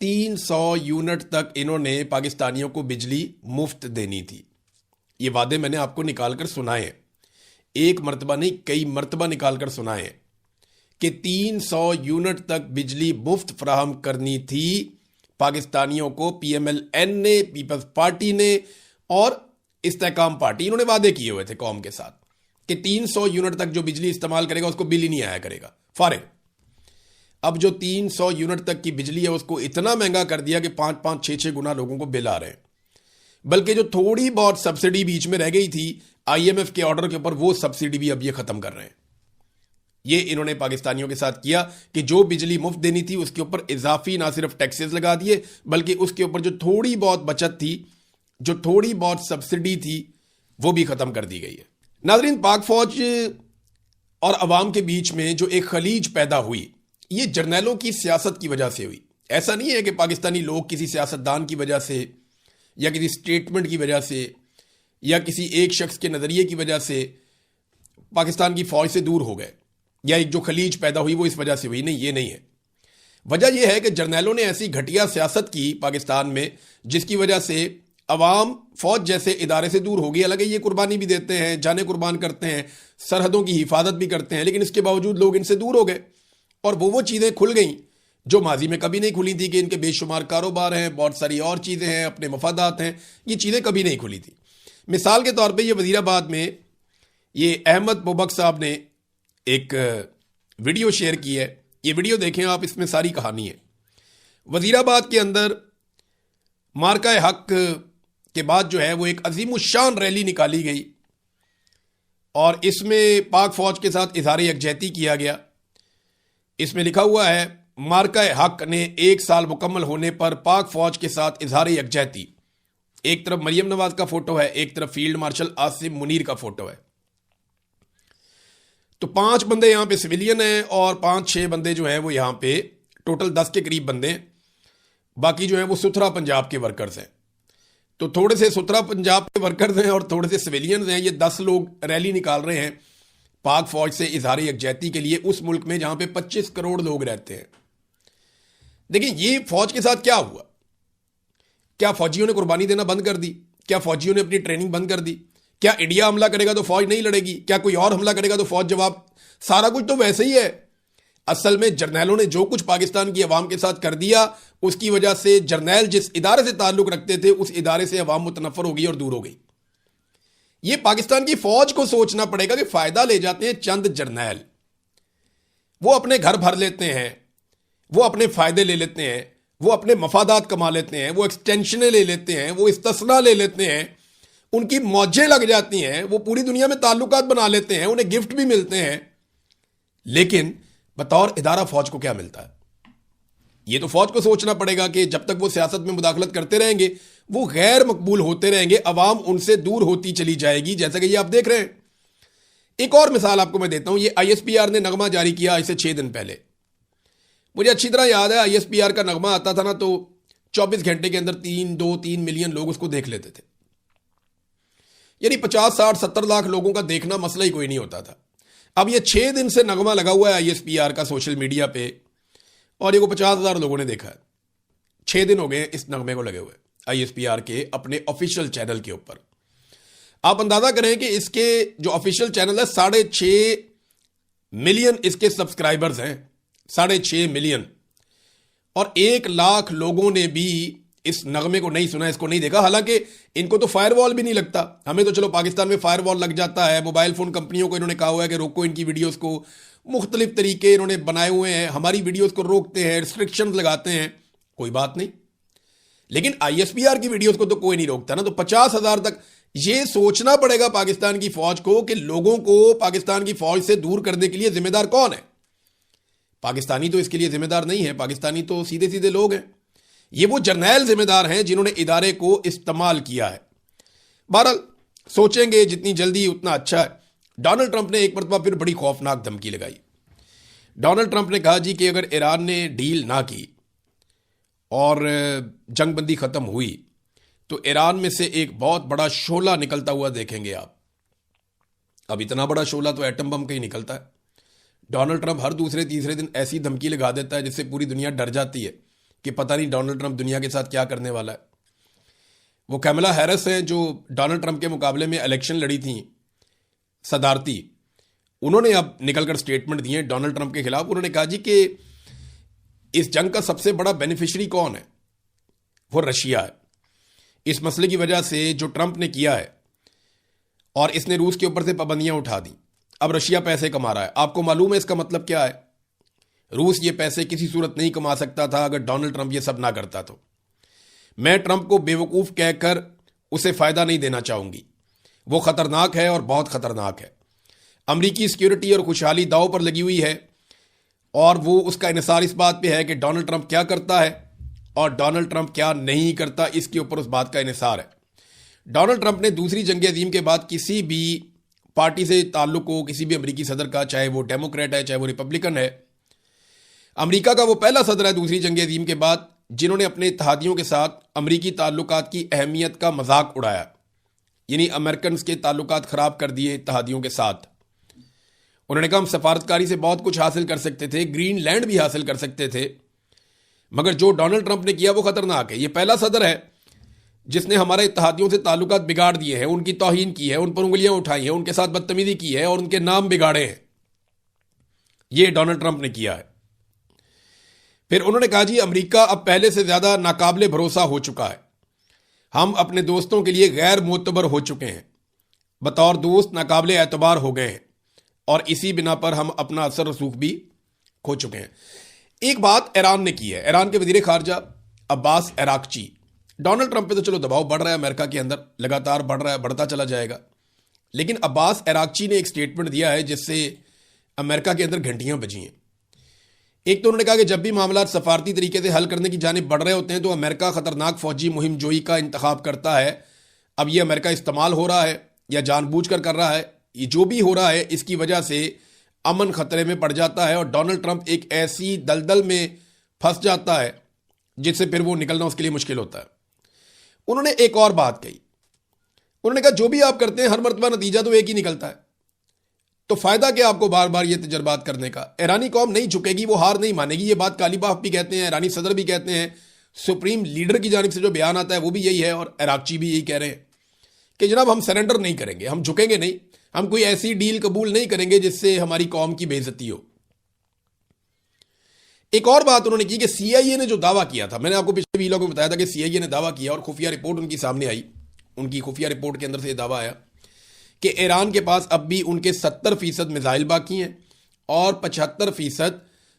300 unit تک انہوں نے پاکستانیوں کو بجلی مفت دینی تھی. یہ وعدے میں نے آپ کو نکال کر سنائے ہیں, ایک مرتبہ نہیں کئی مرتبہ نکال کر سنائے ہیں کہ 300 یونٹ تک بجلی مفت فراہم کرنی تھی پاکستانیوں کو. پی ایم ایل این نے, پیپلز پارٹی نے اور استحکام پارٹی, انہوں نے وعدے کیے ہوئے تھے قوم کے ساتھ کہ 300 یونٹ تک جو بجلی استعمال کرے گا اس کو بل ہی نہیں آیا کرے گا, فارغ. اب جو 300 یونٹ تک کی بجلی ہے اس کو اتنا مہنگا کر دیا کہ 5-5, 6-6 گنا لوگوں کو بل آ رہے ہیں. بلکہ جو تھوڑی بہت سبسڈی بیچ میں رہ گئی تھی آئی ایم ایف کے آرڈر کے اوپر, وہ سبسڈی بھی اب یہ ختم کر رہے ہیں. یہ انہوں نے پاکستانیوں کے ساتھ کیا کہ جو بجلی مفت دینی تھی اس کے اوپر اضافی نہ صرف ٹیکسز لگا دیے, بلکہ اس کے اوپر جو تھوڑی بہت بچت تھی, جو تھوڑی بہت سبسڈی تھی, وہ بھی ختم کر دی گئی ہے. ناظرین, پاک فوج اور عوام کے بیچ میں جو ایک خلیج پیدا ہوئی, یہ جرنیلوں کی سیاست کی وجہ سے ہوئی. ایسا نہیں ہے کہ پاکستانی لوگ کسی سیاستدان کی وجہ سے یا کسی سٹیٹمنٹ کی وجہ سے یا کسی ایک شخص کے نظریے کی وجہ سے پاکستان کی فوج سے دور ہو گئے, یا ایک جو خلیج پیدا ہوئی وہ اس وجہ سے ہوئی. نہیں, یہ نہیں ہے. وجہ یہ ہے کہ جرنیلوں نے ایسی گھٹیا سیاست کی پاکستان میں جس کی وجہ سے عوام فوج جیسے ادارے سے دور ہو گئی. حالانکہ یہ قربانی بھی دیتے ہیں, جانیں قربان کرتے ہیں, سرحدوں کی حفاظت بھی کرتے ہیں, لیکن اس کے باوجود لوگ ان سے دور ہو گئے اور وہ چیزیں کھل گئیں جو ماضی میں کبھی نہیں کھلی تھی کہ ان کے بے شمار کاروبار ہیں, بہت ساری اور چیزیں ہیں, اپنے مفادات ہیں. یہ چیزیں کبھی نہیں کھلی تھی. مثال کے طور پہ یہ وزیر آباد میں یہ احمد بوبک صاحب نے ایک ویڈیو شیئر کی ہے. یہ ویڈیو دیکھیں آپ, اس میں ساری کہانی ہے. وزیر آباد کے اندر مارکہ حق کے بعد جو ہے وہ ایک عظیم الشان ریلی نکالی گئی اور اس میں پاک فوج کے ساتھ اظہار یکجہتی کیا گیا. اس میں لکھا ہوا ہے, مارکہ حق نے 1 سال مکمل ہونے پر پاک فوج کے ساتھ اظہار یکجہتی. ایک طرف مریم نواز کا فوٹو ہے, ایک طرف فیلڈ مارشل آصم منیر کا فوٹو ہے. تو 5 بندے یہاں پہ سویلین ہیں اور 5-6 بندے جو ہیں وہ یہاں پہ ٹوٹل 10 کے قریب بندے ہیں. باقی جو ہیں وہ ستھرا پنجاب کے ورکرز ہیں. تو تھوڑے سے ستھرا پنجاب کے ورکرز ہیں اور تھوڑے سے سویلینز ہیں. یہ 10 لوگ ریلی نکال رہے ہیں پاک فوج سے اظہار یکجہتی کے لیے اس ملک میں جہاں پہ 25 کروڑ لوگ رہتے ہیں. دیکھیں یہ فوج کے ساتھ کیا ہوا. کیا فوجیوں نے قربانی دینا بند کر دی؟ کیا فوجیوں نے اپنی ٹریننگ بند کر دی؟ کیا انڈیا حملہ کرے گا تو فوج نہیں لڑے گی؟ کیا کوئی اور حملہ کرے گا تو فوج جواب؟ سارا کچھ تو ویسے ہی ہے. اصل میں جرنیلوں نے جو کچھ پاکستان کی عوام کے ساتھ کر دیا, اس کی وجہ سے جرنیل جس ادارے سے تعلق رکھتے تھے اس ادارے سے عوام متنفر ہو گئی اور دور ہو گئی. یہ پاکستان کی فوج کو سوچنا پڑے گا کہ فائدہ لے جاتے ہیں چند جرنیل, وہ اپنے گھر بھر لیتے ہیں, وہ اپنے فائدے لے لیتے ہیں, وہ اپنے مفادات کما لیتے ہیں, وہ ایکسٹینشنیں لے لیتے ہیں, وہ استثنا لے لیتے ہیں, ان کی موجیں لگ جاتی ہیں, وہ پوری دنیا میں تعلقات بنا لیتے ہیں, انہیں گفٹ بھی ملتے ہیں. لیکن بطور ادارہ فوج کو کیا ملتا ہے؟ یہ تو فوج کو سوچنا پڑے گا کہ جب تک وہ سیاست میں مداخلت کرتے رہیں گے وہ غیر مقبول ہوتے رہیں گے, عوام ان سے دور ہوتی چلی جائے گی, جیسا کہ یہ آپ دیکھ رہے ہیں. ایک اور مثال آپ کو میں دیتا ہوں. یہ آئی ایس پی آر نے نغمہ جاری کیا اسے 6 دن پہلے. مجھے اچھی طرح یاد ہے آئی ایس پی آر کا نغمہ آتا تھا نا تو 24 گھنٹے کے اندر 2-3 ملین لوگ اس کو دیکھ لیتے تھے. یعنی 50-60-70 لاکھ لوگوں کا دیکھنا مسئلہ ہی کوئی نہیں ہوتا تھا. اب یہ 6 دن سے نغمہ لگا ہوا ہے آئی ایس پی آر کا سوشل میڈیا پہ اور یہ کو 50,000 لوگوں نے دیکھا ہے. 6 دن ہو گئے اس نغمے کو لگے ہوئے آئی ایس پی آر کے اپنے آفیشیل چینل کے اوپر. آپ اندازہ کریں کہ اس کے جو آفیشیل چینل ہے 6.5 ملین اس کے سبسکرائبرز ہیں, 6.5 ملین, اور 1 لاکھ لوگوں نے بھی اس نغمے کو نہیں سنا, اس کو نہیں دیکھا. حالانکہ ان کو تو فائر وال بھی نہیں لگتا. ہمیں تو چلو پاکستان میں فائر وال لگ جاتا ہے. موبائل فون کمپنیوں کو انہوں نے کہا ہوا ہے کہ روکو ان کی ویڈیوز کو, مختلف طریقے انہوں نے بنائے ہوئے ہیں, ہماری ویڈیوز کو روکتے ہیں, ریسٹرکشنز لگاتے ہیں, کوئی بات نہیں. لیکن آئی ایس پی آر کی ویڈیوز کو تو کوئی نہیں روکتا نا. تو 50,000 تک یہ سوچنا پڑے گا پاکستان کی فوج کو کہ لوگوں کو پاکستان کی فوج سے دور کرنے کے لیے ذمہ دار کون ہے. پاکستانی تو اس کے لیے ذمہ دار نہیں ہے, پاکستانی تو سیدھے سیدھے لوگ ہیں. یہ وہ جرنیل ذمہ دار ہیں جنہوں نے ادارے کو استعمال کیا ہے. بہرحال سوچیں گے جتنی جلدی اتنا اچھا ہے. ڈونلڈ ٹرمپ نے ایک مرتبہ پھر بڑی خوفناک دھمکی لگائی. ڈونلڈ ٹرمپ نے کہا جی کہ اگر ایران نے ڈیل نہ کی اور جنگ بندی ختم ہوئی تو ایران میں سے ایک بہت بڑا شعلہ نکلتا ہوا دیکھیں گے آپ. اب اتنا بڑا شعلہ تو ایٹم بم کا ہی نکلتا ہے. ڈونلڈ ٹرمپ ہر دوسرے تیسرے دن ایسی دھمکی لگا دیتا ہے جس سے پوری دنیا ڈر جاتی ہے کہ پتہ نہیں ڈونلڈ ٹرمپ دنیا کے ساتھ کیا کرنے والا ہے. وہ کیملا ہیرس ہیں جو ڈونلڈ ٹرمپ کے مقابلے میں الیکشن لڑی تھیں صدارتی. انہوں نے اب نکل کر سٹیٹمنٹ دیے ڈونلڈ ٹرمپ کے خلاف. انہوں نے کہا جی کہ اس جنگ کا سب سے بڑا بینیفیشری کون ہے؟ وہ رشیا ہے. اس مسئلے کی وجہ سے جو ٹرمپ نے کیا ہے اور اس نے روس کے اوپر سے پابندیاں اٹھا دیں، اب رشیا پیسے کما رہا ہے. آپ کو معلوم ہے اس کا مطلب کیا ہے؟ روس یہ پیسے کسی صورت نہیں کما سکتا تھا اگر ڈونلڈ ٹرمپ یہ سب نہ کرتا. تو میں ٹرمپ کو بیوقوف کہہ کر اسے فائدہ نہیں دینا چاہوں گی. وہ خطرناک ہے اور بہت خطرناک ہے. امریکی سیکیورٹی اور خوشحالی داؤ پر لگی ہوئی ہے، اور وہ اس کا انحصار اس بات پہ ہے کہ ڈونلڈ ٹرمپ کیا کرتا ہے اور ڈونلڈ ٹرمپ کیا نہیں کرتا. اس کے اوپر اس بات کا انحصار ہے. ڈونلڈ ٹرمپ نے دوسری جنگ عظیم کے بعد کسی بھی پارٹی سے تعلق ہو، کسی بھی امریکی صدر کا، چاہے وہ ڈیموکریٹ ہے چاہے وہ ریپبلکن ہے، امریکہ کا وہ پہلا صدر ہے دوسری جنگ عظیم کے بعد جنہوں نے اپنے اتحادیوں کے ساتھ امریکی تعلقات کی اہمیت کا مذاق اڑایا. یعنی امریکنز کے تعلقات خراب کر دیے اتحادیوں کے ساتھ. انہوں نے کہا ہم سفارتکاری سے بہت کچھ حاصل کر سکتے تھے، گرین لینڈ بھی حاصل کر سکتے تھے، مگر جو ڈونلڈ ٹرمپ نے کیا وہ خطرناک ہے. یہ پہلا صدر ہے جس نے ہمارے اتحادیوں سے تعلقات بگاڑ دیے ہیں، ان کی توہین کی ہے، ان پر انگلیاں اٹھائی ہیں، ان کے ساتھ بدتمیزی کی ہے اور ان کے نام بگاڑے ہیں. یہ ڈونلڈ ٹرمپ نے کیا ہے. پھر انہوں نے کہا جی امریکہ اب پہلے سے زیادہ ناقابل بھروسہ ہو چکا ہے. ہم اپنے دوستوں کے لیے غیر معتبر ہو چکے ہیں، بطور دوست ناقابل اعتبار ہو گئے ہیں، اور اسی بنا پر ہم اپنا اثر رسوخ بھی کھو چکے ہیں. ایک بات ایران نے کی ہے. ایران کے وزیر خارجہ عباس عراقچی، ڈونلڈ ٹرمپ پہ تو چلو دباؤ بڑھ رہا ہے امریکہ کے اندر، لگاتار بڑھ رہا ہے، بڑھتا چلا جائے گا، لیکن عباس عراقچی نے ایک سٹیٹمنٹ دیا ہے جس سے امریکہ کے اندر گھنٹیاں بجی ہیں. ایک تو انہوں نے کہا کہ جب بھی معاملات سفارتی طریقے سے حل کرنے کی جانب بڑھ رہے ہوتے ہیں تو امریکہ خطرناک فوجی مہم جوئی کا انتخاب کرتا ہے. اب یہ امریکہ استعمال ہو رہا ہے یا جان بوجھ کر رہا ہے، یہ جو بھی ہو رہا ہے اس کی وجہ سے امن خطرے میں پڑ جاتا ہے، اور ڈونلڈ ٹرمپ ایک ایسی دلدل میں پھنس جاتا ہے جس سے پھر وہ نکلنا اس کے لیے مشکل ہوتا ہے. انہوں نے ایک اور بات کہی. انہوں نے کہا جو بھی آپ کرتے ہیں ہر مرتبہ نتیجہ تو ایک ہی نکلتا ہے، تو فائدہ کیا آپ کو بار بار یہ تجربات کرنے کا؟ ایرانی قوم نہیں جھکے گی، وہ ہار نہیں مانے گی. یہ بات کالیباف بھی کہتے ہیں، ایرانی صدر بھی کہتے ہیں، سپریم لیڈر کی جانب سے جو بیان آتا ہے وہ بھی یہی ہے، اور عراقچی بھی یہی کہہ رہے ہیں کہ جناب ہم سرنڈر نہیں کریں گے، ہم جھکیں گے نہیں، ہم کوئی ایسی ڈیل قبول نہیں کریں گے جس سے ہماری قوم کی بے عزتی ہو. ایک اور بات انہوں نے کی کہ سی آئی اے نے جو دعویٰ کیا تھا، میں نے آپ کو پچھلے ویلوگ میں بتایا تھا کہ سی آئی اے نے دعویٰ کیا اور خفیہ رپورٹ ان کی سامنے آئی. ان کی خفیہ رپورٹ کے اندر سے یہ دعویٰ آیا کہ ایران کے پاس اب بھی ان کے 70% میزائل باقی ہیں اور 75%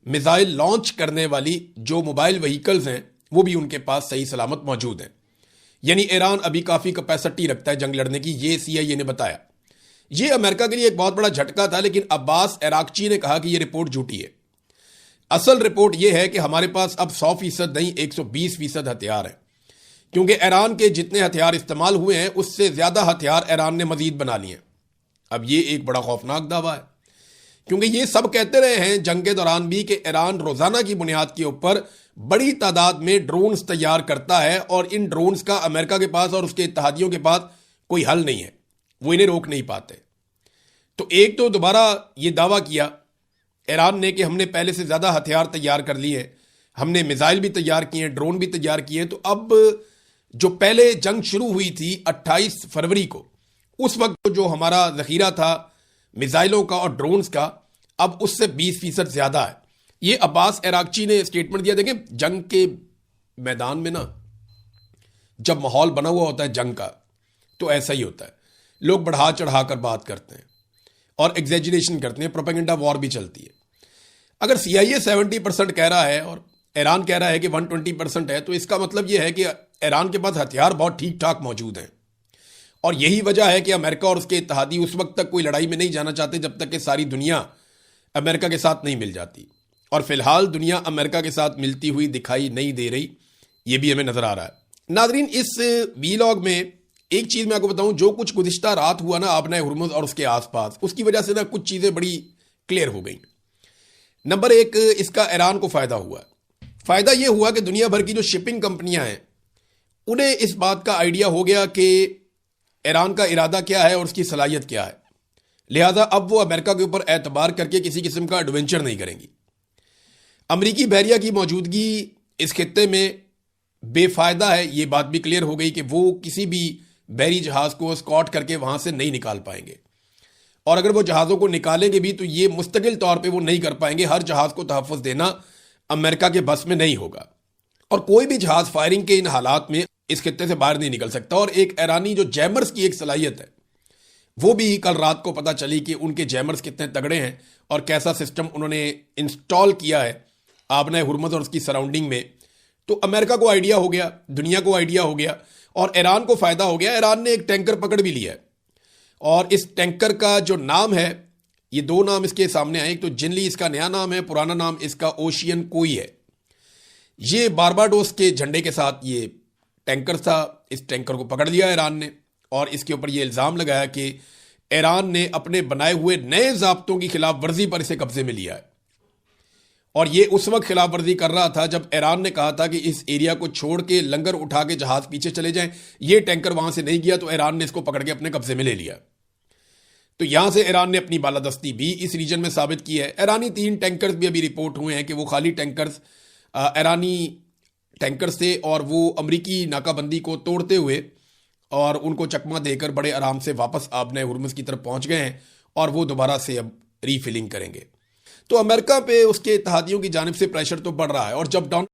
میزائل لانچ کرنے والی جو موبائل وہیکلز ہیں وہ بھی ان کے پاس صحیح سلامت موجود ہیں. یعنی ایران ابھی کافی کیپیسٹی رکھتا ہے جنگ لڑنے کی، یہ سی آئی اے نے بتایا. یہ امریکہ کے لیے ایک بہت بڑا جھٹکا تھا، لیکن عباس عراقچی نے کہا کہ یہ رپورٹ جھوٹی ہے. اصل رپورٹ یہ ہے کہ ہمارے پاس اب 100% نہیں 120% ہتھیار ہیں، کیونکہ ایران کے جتنے ہتھیار استعمال ہوئے ہیں اس سے زیادہ ہتھیار ایران نے مزید بنا لیے ہیں. اب یہ ایک بڑا خوفناک دعویٰ ہے، کیونکہ یہ سب کہتے رہے ہیں جنگ کے دوران بھی کہ ایران روزانہ کی بنیاد کے اوپر بڑی تعداد میں ڈرونز تیار کرتا ہے، اور ان ڈرونز کا امریکہ کے پاس اور اس کے اتحادیوں کے پاس کوئی حل نہیں ہے، وہ انہیں روک نہیں پاتے. تو ایک تو دوبارہ یہ دعویٰ کیا ایران نے کہ ہم نے پہلے سے زیادہ ہتھیار تیار کر لیے ہیں، ہم نے میزائل بھی تیار کیے ہیں، ڈرون بھی تیار کیے ہیں. تو اب جو پہلے جنگ شروع ہوئی تھی 28 فروری کو، اس وقت جو ہمارا ذخیرہ تھا میزائلوں کا اور ڈرونز کا، اب اس سے 20% زیادہ ہے. یہ عباس عراقچی نے اسٹیٹمنٹ دیا. دیکھیں جنگ کے میدان میں نا جب ماحول بنا ہوا ہوتا ہے جنگ کا تو ایسا ہی ہوتا ہے، لوگ بڑھا چڑھا کر بات کرتے ہیں اور ایگزیجریشن کرتے ہیں، پروپیگنڈا وار بھی چلتی ہے. اگر سی آئی اے 70% کہہ رہا ہے اور ایران کہہ رہا ہے کہ 120% ہے، تو اس کا مطلب یہ ہے کہ ایران کے پاس ہتھیار بہت ٹھیک ٹھاک موجود ہیں. اور یہی وجہ ہے کہ امریکہ اور اس کے اتحادی اس وقت تک کوئی لڑائی میں نہیں جانا چاہتے جب تک کہ ساری دنیا امریکہ کے ساتھ نہیں مل جاتی. اور فی الحال دنیا امریکہ کے ساتھ ملتی ہوئی دکھائی نہیں دے رہی، یہ بھی ہمیں نظر آ رہا ہے. ناظرین اس ویلاگ میں ایک چیز میں آپ کو بتاؤں، جو کچھ گزشتہ رات ہوا نا آبنۂ ہرمز اور اس کے آس پاس، اس کی وجہ سے نا کچھ چیزیں بڑی کلیئر ہو گئیں. نمبر ایک، اس کا ایران کو فائدہ ہوا. فائدہ یہ ہوا کہ دنیا بھر کی جو شپنگ کمپنیاں ہیں انہیں اس بات کا آئیڈیا ہو گیا کہ ایران کا ارادہ کیا ہے اور اس کی صلاحیت کیا ہے، لہذا اب وہ امریکہ کے اوپر اعتبار کر کے کسی قسم کا ایڈونچر نہیں کریں گی. امریکی بحریہ کی موجودگی اس خطے میں بے فائدہ ہے، یہ بات بھی کلیئر ہو گئی کہ وہ کسی بھی بحری جہاز کو اسکاٹ کر کے وہاں سے نہیں نکال پائیں گے، اور اگر وہ جہازوں کو نکالیں گے بھی تو یہ مستقل طور پہ وہ نہیں کر پائیں گے، ہر جہاز کو تحفظ دینا امریکہ کے بس میں نہیں ہوگا، اور کوئی بھی جہاز فائرنگ کے ان حالات میں اس خطے سے باہر نہیں نکل سکتا۔ اور ایک ایرانی جو جیمرز کی ایک صلاحیت ہے، وہ بھی کل رات کو پتہ چلی کہ ان کے جیمرز کتنے تگڑے ہیں اور کیسا سسٹم انہوں نے انسٹال کیا ہے آبنۂ ہرمز اور اس کی سراؤنڈنگ میں۔ تو امریکہ کو آئیڈیا ہو گیا، دنیا کو آئیڈیا ہو گیا، اور ایران کو فائدہ ہو گیا۔ ایران نے ایک ٹینکر پکڑ بھی لیا ہے، اور اس ٹینکر کا جو نام ہے، یہ دو نام اس کے سامنے آئے، ایک تو جنلی اس کا نیا نام ہے، پرانا نام اس کا اوشین کوئی ہے۔ یہ بارباڈوس کے جھنڈے کے ساتھ یہ ٹینکر تھا، اس ٹینکر کو پکڑ لیا ایران نے، اور اس کے اوپر یہ الزام لگایا کہ ایران نے اپنے بنائے ہوئے نئے ضابطوں کی خلاف ورزی پر اسے قبضے میں لیا ہے، اور یہ اس وقت خلاف ورزی کر رہا تھا جب ایران نے کہا تھا کہ اس ایریا کو چھوڑ کے لنگر اٹھا کے جہاز پیچھے چلے جائیں۔ یہ ٹینکر وہاں سے نہیں گیا تو ایران نے اس کو پکڑ کے اپنے قبضے میں لے لیا۔ تو یہاں سے ایران نے اپنی بالادستی بھی اس ریجن میں ثابت کی ہے۔ ایرانی 3 ٹینکرز بھی ابھی رپورٹ ہوئے ہیں کہ وہ خالی ٹینکرز ایرانی ٹینکرز تھے، اور وہ امریکی ناکہ بندی کو توڑتے ہوئے اور ان کو چکمہ دے کر بڑے آرام سے واپس آبنۂ ہرمز کی طرف پہنچ گئے ہیں، اور وہ دوبارہ سے اب ری فلنگ کریں گے۔ تو امریکہ پہ اس کے اتحادیوں کی جانب سے پریشر تو بڑھ رہا ہے، اور جب ڈونلڈ